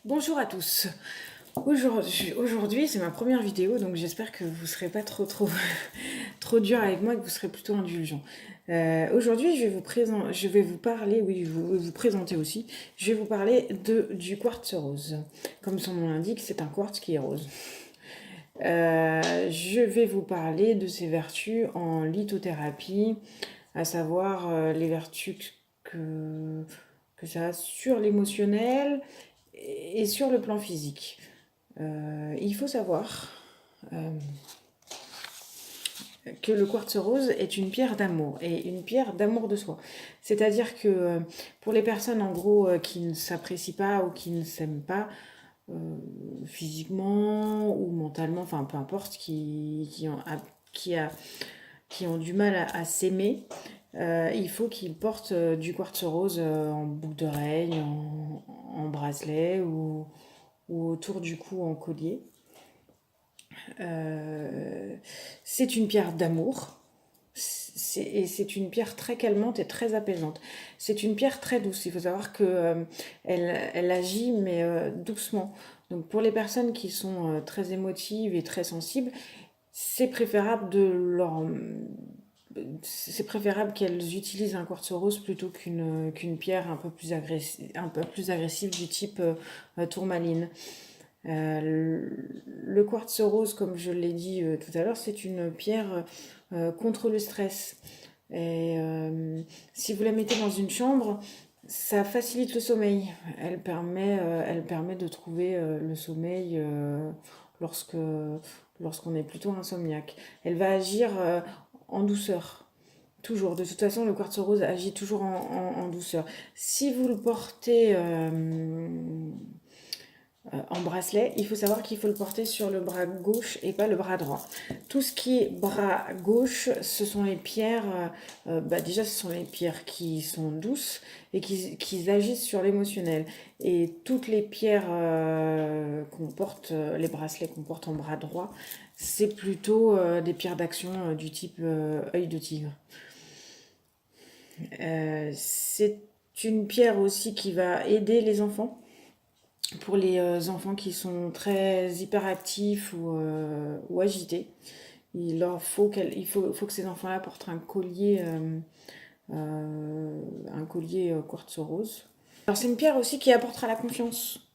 Bonjour à tous. Aujourd'hui, c'est ma première vidéo, donc j'espère que vous ne serez pas trop dur avec moi et que vous serez plutôt indulgent. Aujourd'hui, je vais vous parler, oui, vous présenter aussi. Je vais vous parler du quartz rose. Comme son nom l'indique, c'est un quartz qui est rose. Je vais vous parler de ses vertus en lithothérapie, à savoir les vertus que ça a sur l'émotionnel et sur le plan physique. Il faut savoir que le quartz rose est une pierre d'amour et une pierre d'amour de soi. C'est-à-dire que pour les personnes en gros qui ne s'apprécient pas ou qui ne s'aiment pas physiquement ou mentalement, enfin peu importe, qui, a, qui ont du mal à s'aimer, il faut qu'ils portent du quartz rose en boucle d'oreille, en bracelet ou autour du cou en collier. C'est une pierre d'amour. Et c'est une pierre très calmante et très apaisante. C'est une pierre très douce. Il faut savoir que elle agit mais doucement. Donc pour les personnes qui sont très émotives et très sensibles, c'est préférable c'est préférable qu'elles utilisent un quartz rose plutôt qu'une pierre un peu plus agressive du type tourmaline. Le quartz rose, comme je l'ai dit tout à l'heure, c'est une pierre contre le stress. Et si vous la mettez dans une chambre, ça facilite le sommeil. Elle permet de trouver le sommeil lorsqu'on est plutôt insomniaque. Elle va agir en douceur. Toujours. De toute façon, le quartz rose agit toujours en douceur. Si vous le portez en bracelet, il faut savoir qu'il faut le porter sur le bras gauche et pas le bras droit. Tout ce qui est bras gauche, ce sont les pierres, déjà ce sont les pierres qui sont douces et qui agissent sur l'émotionnel. Et toutes les pierres qu'on porte, les bracelets qu'on porte en bras droit, c'est plutôt des pierres d'action du type œil de tigre. C'est une pierre aussi qui va aider les enfants pour les enfants qui sont très hyperactifs ou agités. Faut que ces enfants-là portent un collier quartz rose. Alors c'est une pierre aussi qui apportera la confiance.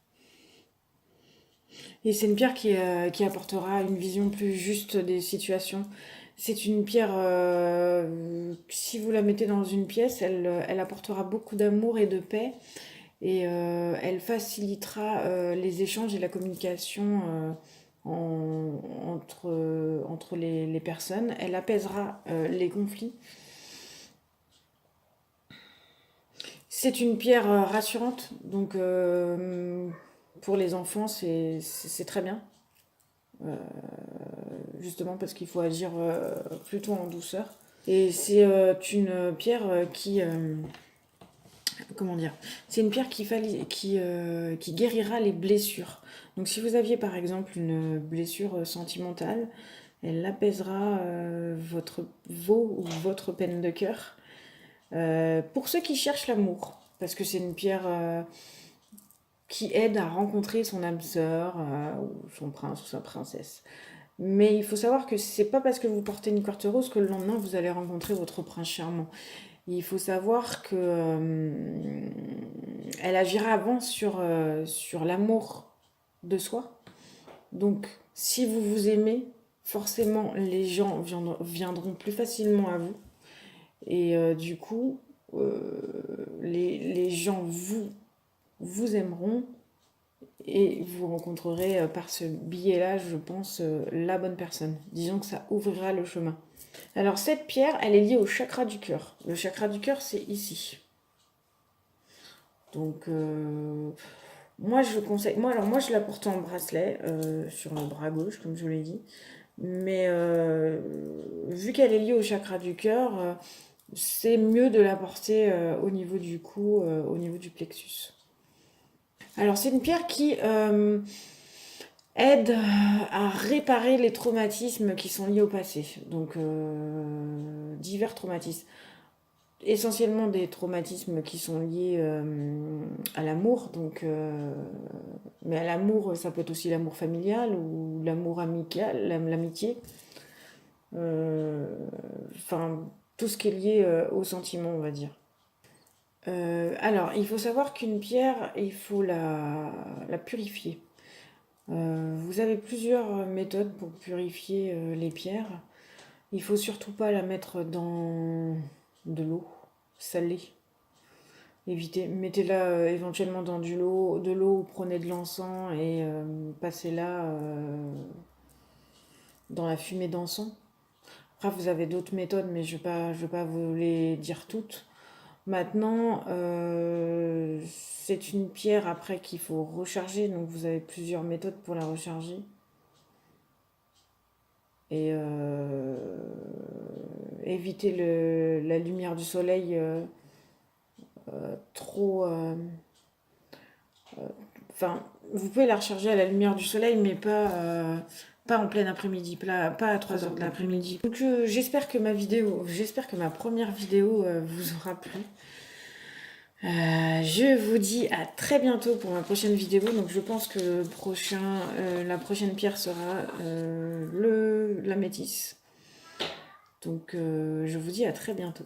Et c'est une pierre qui apportera une vision plus juste des situations. C'est une pierre, si vous la mettez dans une pièce, elle apportera beaucoup d'amour et de paix. Et elle facilitera les échanges et la communication entre les personnes. Elle apaisera les conflits. C'est une pierre rassurante, donc pour les enfants, c'est très bien. Justement parce qu'il faut agir plutôt en douceur. Et c'est une pierre comment dire, c'est une pierre qui guérira les blessures. Donc si vous aviez par exemple une blessure sentimentale, elle apaisera votre peine de cœur. Pour ceux qui cherchent l'amour, parce que c'est une pierre qui aide à rencontrer son âme sœur, ou son prince ou sa princesse. Mais il faut savoir que c'est pas parce que vous portez une carte rose que le lendemain vous allez rencontrer votre prince charmant. Il faut savoir que elle agira avant sur l'amour de soi. Donc, si vous vous aimez, forcément, les gens viendront plus facilement à vous. Et du coup, les gens vous aimeront et vous rencontrerez par ce billet-là, je pense, la bonne personne. Disons que ça ouvrira le chemin. Alors cette pierre, elle est liée au chakra du cœur. Le chakra du cœur, c'est ici. Donc moi je conseille, moi je la porte en bracelet sur le bras gauche, comme je vous l'ai dit. Mais vu qu'elle est liée au chakra du cœur, c'est mieux de la porter au niveau du cou, au niveau du plexus. Alors c'est une pierre qui aide à réparer les traumatismes qui sont liés au passé. Donc divers traumatismes. Essentiellement des traumatismes qui sont liés à l'amour, donc Mais l'amour, ça peut être aussi l'amour familial ou l'amour amical, l'amitié. Enfin, tout ce qui est lié au sentiment, on va dire. Alors, il faut savoir qu'une pierre, il faut la purifier. Vous avez plusieurs méthodes pour purifier les pierres. Il faut surtout pas la mettre dans de l'eau salée. Évitez, mettez-la éventuellement dans de l'eau, prenez de l'encens et passez-la dans la fumée d'encens. Après, vous avez d'autres méthodes, mais je vais pas vous les dire toutes. Maintenant, c'est une pierre après qu'il faut recharger, donc vous avez plusieurs méthodes pour la recharger. Et éviter la lumière du soleil trop... Enfin, vous pouvez la recharger à la lumière du soleil, mais pas en plein après-midi, pas à 3 heures de l'après-midi. Donc j'espère que ma première vidéo vous aura plu. Je vous dis à très bientôt pour ma prochaine vidéo. Donc je pense que la prochaine pierre sera la métisse. Donc je vous dis à très bientôt.